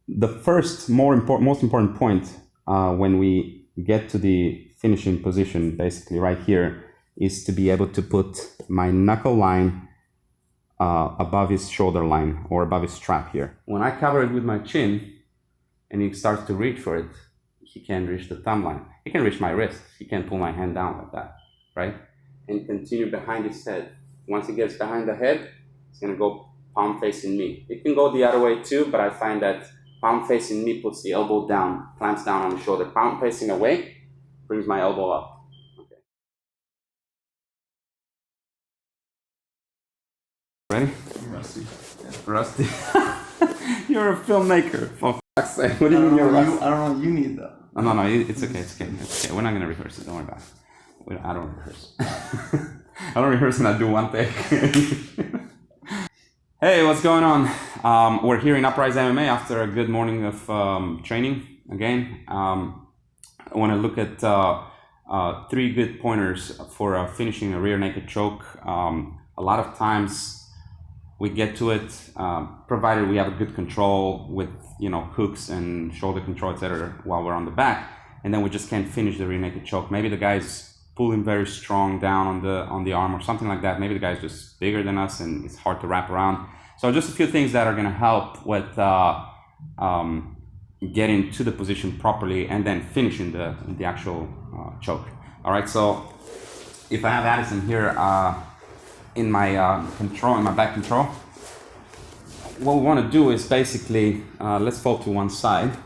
the first most important point when we get to the finishing position, basically right here, is to be able to put my knuckle line above his shoulder line or above his strap here. When I cover it with my chin and he starts to reach for it, he can't reach the thumb line. He can reach my wrist. He can't pull my hand down like that, right? And continue behind his head. Once he gets behind the head, it's gonna go palm facing me. It can go the other way too, but I find that palm facing me puts the elbow down, clamps down on the shoulder. Palm facing away brings my elbow up. Okay. Ready? Rusty. Rusty. You're a filmmaker. For fuck's sake. What do you mean you're rusty? I don't know. You need that. No, it's okay. It's okay. We're not gonna rehearse it. Don't worry about it. I don't rehearse. I don't rehearse and I do one take. Hey, what's going on? We're here in Uprise MMA after a good morning of training again. I want to look at 3 good pointers for finishing a rear naked choke. A lot of times we get to it, provided we have a good control with hooks and shoulder control, etc. while we're on the back, and then we just can't finish the rear naked choke. Maybe the guy's pulling very strong down on the arm or something like that. Maybe the guy's just bigger than us and it's hard to wrap around. So just a few things that are going to help with getting to the position properly and then finishing the actual choke. All right, so if I have Addison here in my control, in my back control, what we want to do is basically, let's fold to one side.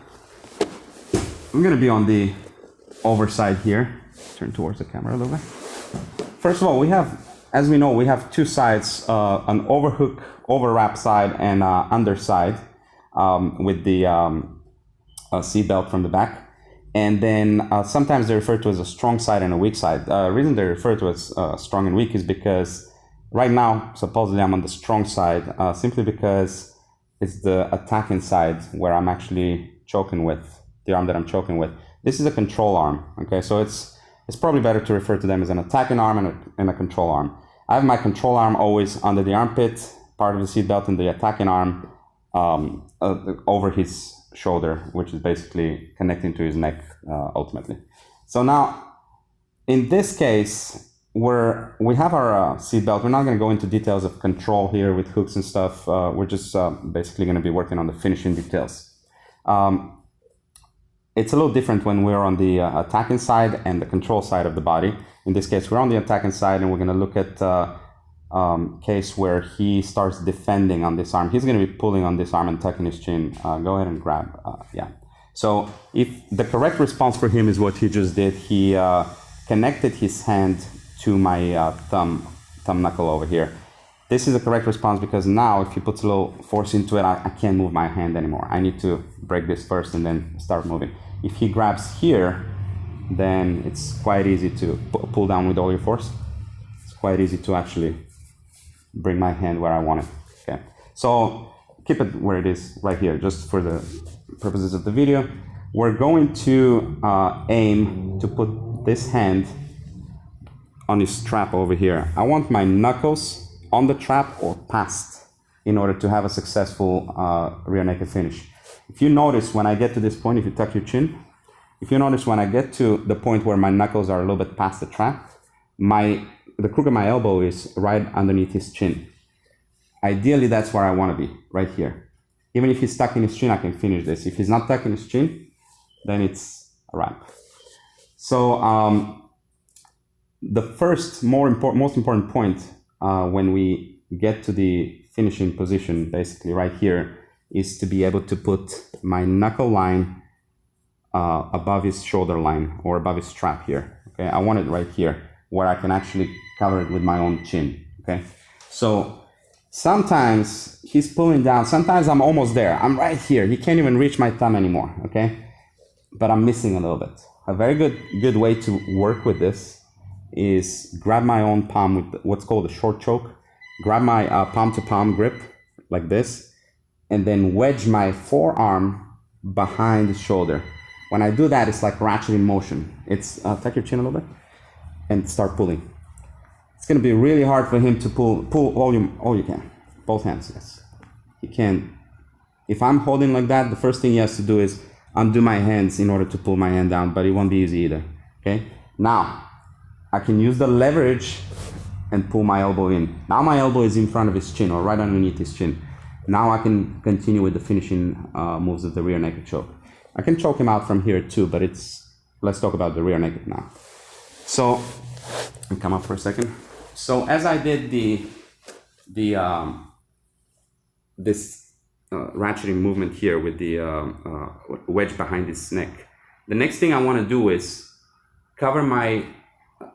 I'm going to be on the overside here. Turn towards the camera a little bit. First of all, we have, as we know, we have 2 sides, an overhook, overwrap side and underside with the seat belt from the back. And then sometimes they're referred to as a strong side and a weak side. The reason they're referred to as strong and weak is because right now, supposedly I'm on the strong side, simply because it's the attacking side where I'm actually choking with, the arm that I'm choking with. This is a control arm, okay? So it's probably better to refer to them as an attacking arm and a control arm. I have my control arm always under the armpit, part of the seat belt, and the attacking arm over his shoulder, which is basically connecting to his neck ultimately. So now, in this case, we have our seat belt. We're not going to go into details of control here with hooks and stuff. We're just basically going to be working on the finishing details. It's a little different when we're on the attacking side and the control side of the body. In this case, we're on the attacking side, and we're going to look at case where he starts defending on this arm. He's going to be pulling on this arm and tucking his chin. Go ahead and grab. Yeah. So if the correct response for him is what he just did, he connected his hand to my thumb knuckle over here. This is the correct response because now if he puts a little force into it, I can't move my hand anymore. I need to break this first and then start moving. If he grabs here, then it's quite easy to pull down with all your force. It's quite easy to actually bring my hand where I want it. Okay, so keep it where it is right here, just for the purposes of the video. We're going to aim to put this hand on this strap over here. I want my knuckles on the trap or past in order to have a successful rear naked finish. If you notice when I get to this point, if you tuck your chin, if you notice when I get to the point where my knuckles are a little bit past the trap, the crook of my elbow is right underneath his chin. Ideally, that's where I want to be, right here. Even if he's tucking his chin, I can finish this. If he's not tucking his chin, then it's a wrap. So the first most important point when we get to the finishing position, basically right here, is to be able to put my knuckle line above his shoulder line or above his strap here. Okay, I want it right here where I can actually cover it with my own chin. Okay, so sometimes he's pulling down. Sometimes I'm almost there. I'm right here. He can't even reach my thumb anymore. Okay, but I'm missing a little bit. A very good way to work with this is grab my own palm with what's called a short choke. Grab my palm to palm grip like this, and then wedge my forearm behind the shoulder. When I do that, it's like ratcheting motion. It's tuck your chin a little bit and start pulling. It's going to be really hard for him to pull all you can. Both hands, yes. He if I'm holding like that, the first thing he has to do is undo my hands in order to pull my hand down, but it won't be easy either, okay? Now, I can use the leverage and pull my elbow in. Now my elbow is in front of his chin or right underneath his chin. Now I can continue with the finishing moves of the rear naked choke. I can choke him out from here too, but let's talk about the rear naked now. So, come up for a second. So as I did this ratcheting movement here with the wedge behind his neck, the next thing I want to do is cover my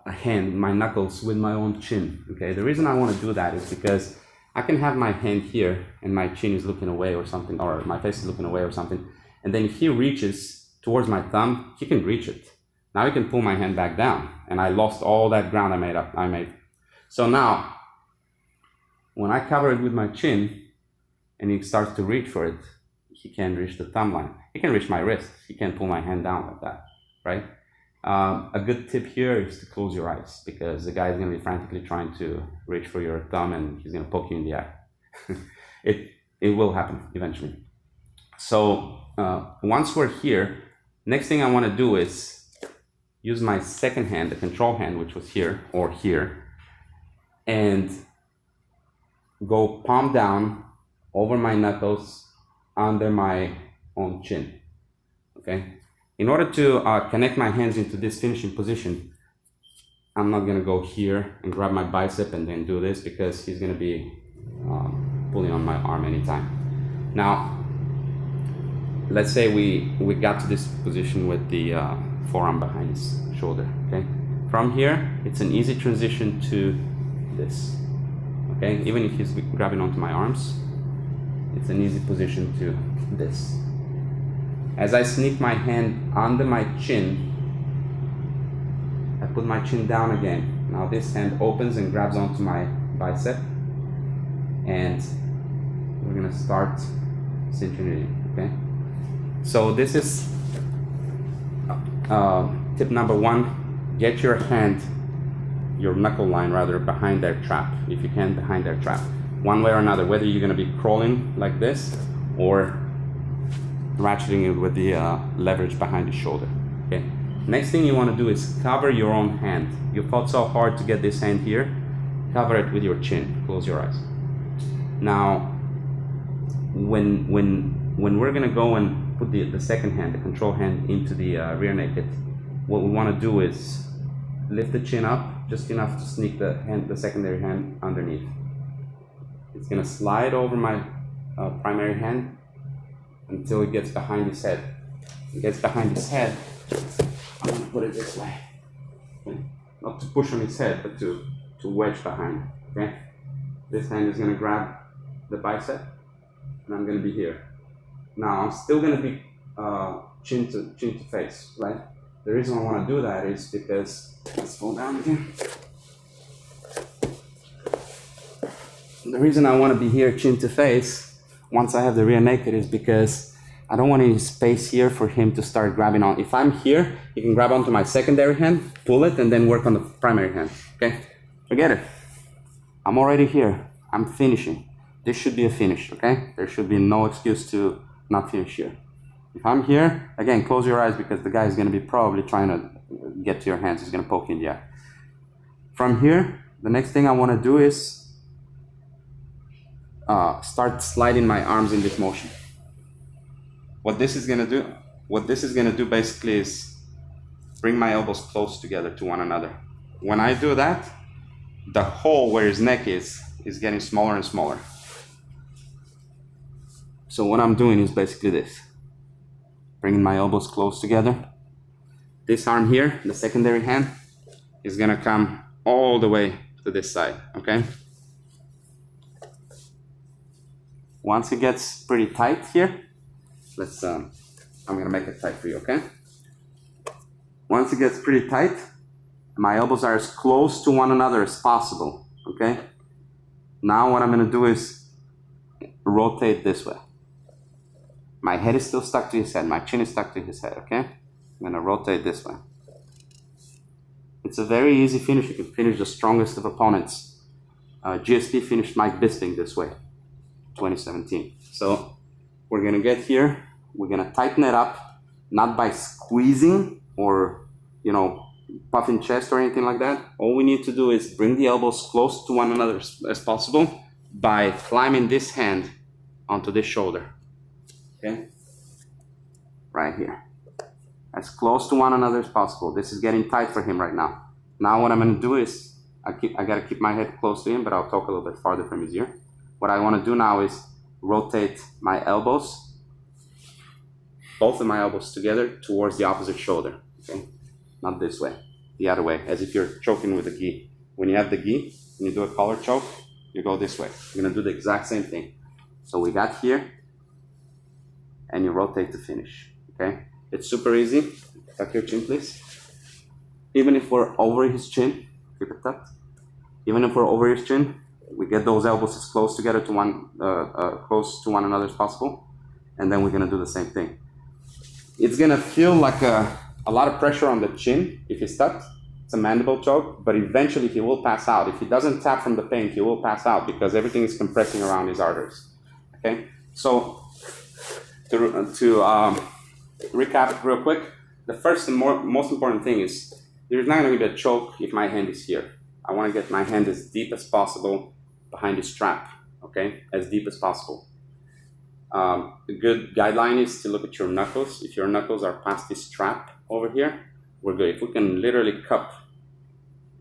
hand, my knuckles with my own chin, okay? The reason I want to do that is because I can have my hand here and my chin is looking away or something, or my face is looking away or something, and then if he reaches towards my thumb, he can reach it. Now he can pull my hand back down, and I lost all that ground I made. So now, when I cover it with my chin, and he starts to reach for it, he can't reach the thumb line. He can reach my wrist. He can't pull my hand down like that, right? A good tip here is to close your eyes, because the guy is going to be frantically trying to reach for your thumb and he's going to poke you in the eye. It will happen eventually. So once we're here, next thing I want to do is use my second hand, the control hand, which was here or here, and go palm down over my knuckles under my own chin, okay? In order to connect my hands into this finishing position, I'm not going to go here and grab my bicep and then do this, because he's going to be pulling on my arm anytime. Now, let's say we got to this position with the forearm behind his shoulder, okay? From here, it's an easy transition to this, okay? Even if he's grabbing onto my arms, it's an easy position to this. As I sneak my hand under my chin, I put my chin down again. Now this hand opens and grabs onto my bicep, and we're gonna start cinching it in, okay? So this is tip number one: get your hand, your knuckle line rather, behind their trap, if you can, behind their trap. One way or another, whether you're gonna be crawling like this or ratcheting it with the leverage behind the shoulder, okay? Next thing you want to do is cover your own hand. You fought so hard to get this hand here, cover it with your chin, close your eyes. Now, when we're gonna go and put the second hand, the control hand, into the rear naked, what we want to do is lift the chin up just enough to sneak the secondary hand underneath. It's gonna slide over my primary hand until it gets behind his head. It gets behind his head, I'm gonna put it this way. Okay? Not to push on his head, but to wedge behind, okay? This hand is gonna grab the bicep, and I'm gonna be here. Now, I'm still gonna be chin to face, right? The reason I wanna do that is because, let's fall down again. The reason I wanna be here chin to face once I have the rear naked is because I don't want any space here for him to start grabbing on. If I'm here, he can grab onto my secondary hand, pull it, and then work on the primary hand, okay? Forget it. I'm already here. I'm finishing. This should be a finish, okay? There should be no excuse to not finish here. If I'm here, again, close your eyes, because the guy is gonna be probably trying to get to your hands. He's gonna poke you in the eye. From here, the next thing I wanna do is start sliding my arms in this motion. What this is gonna do basically is bring my elbows close together to one another. When I do that, the hole where his neck is getting smaller and smaller. So what I'm doing is basically this: bringing my elbows close together. This arm here, the secondary hand, is gonna come all the way to this side, okay? Once it gets pretty tight here, I'm gonna make it tight for you, okay? Once it gets pretty tight, my elbows are as close to one another as possible, okay? Now what I'm gonna do is rotate this way. My head is still stuck to his head, my chin is stuck to his head, okay? I'm gonna rotate this way. It's a very easy finish. You can finish the strongest of opponents. GSP finished Mike Bisping this way, 2017. So we're gonna get here, we're gonna tighten it up, not by squeezing or, you know, puffing chest or anything like that. All we need to do is bring the elbows close to one another as possible by climbing this hand onto this shoulder, okay? Right here. As close to one another as possible. This is getting tight for him right now. Now what I'm gonna do is, I gotta keep my head close to him, but I'll talk a little bit farther from his ear. What I wanna do now is rotate my elbows, both of my elbows together towards the opposite shoulder, okay? Not this way, the other way, as if you're choking with a gi. When you have the gi, when you do a collar choke, you go this way. You're gonna do the exact same thing. So we got here, and you rotate to finish, okay? It's super easy. Tuck your chin, please. Even if we're over his chin, keep it tucked. Even if we're over his chin, we get those elbows as close together to close to one another as possible, and then we're gonna do the same thing. It's gonna feel like a lot of pressure on the chin if he's tucked. It's a mandible choke, but eventually he will pass out. If he doesn't tap from the pain, he will pass out because everything is compressing around his arteries. Okay, so to recap real quick, the first and most important thing is there's not going to be a choke if my hand is here. I want to get my hand as deep as possible behind the strap, okay, as deep as possible. A good guideline is to look at your knuckles. If your knuckles are past this strap over here, we're good. If we can literally cup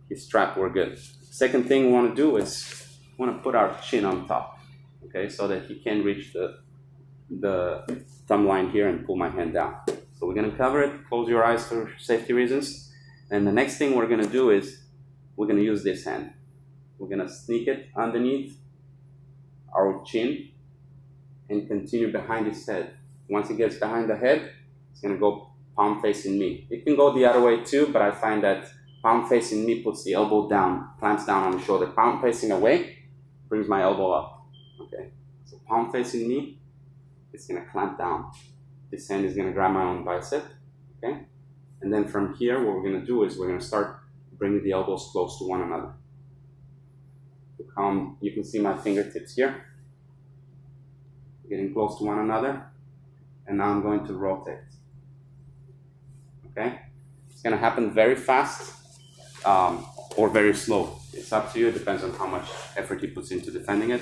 his strap, we're good. Second thing we want to do is we want to put our chin on top, okay, so that he can reach the thumb line here and pull my hand down. So we're going to cover it, close your eyes for safety reasons. And the next thing we're going to do is we're going to use this hand. We're going to sneak it underneath our chin and continue behind his head. Once it gets behind the head, it's going to go palm facing me. It can go the other way too, but I find that palm facing me puts the elbow down, clamps down on the shoulder. Palm facing away brings my elbow up. Okay, so palm facing me, it's going to clamp down. This hand is going to grab my own bicep. Okay, and then from here, what we're going to do is we're going to start bringing the elbows close to one another. You can see my fingertips here, getting close to one another, and now I'm going to rotate. Okay, it's going to happen very fast or very slow. It's up to you. It depends on how much effort he puts into defending it.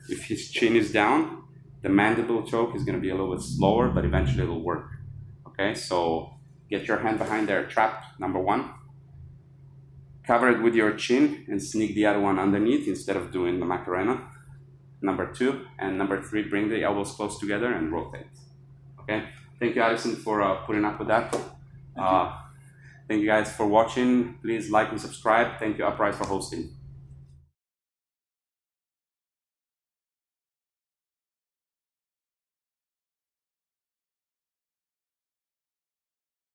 If his chin is down, the mandible choke is going to be a little bit slower, but eventually it'll work. Okay, so get your hand behind their trap, number one. Cover it with your chin and sneak the other one underneath instead of doing the Macarena. Number two, and number three, bring the elbows close together and rotate. Okay, thank you, Addison, for putting up with that. Thank you guys for watching. Please like and subscribe. Thank you, Uprise, for hosting.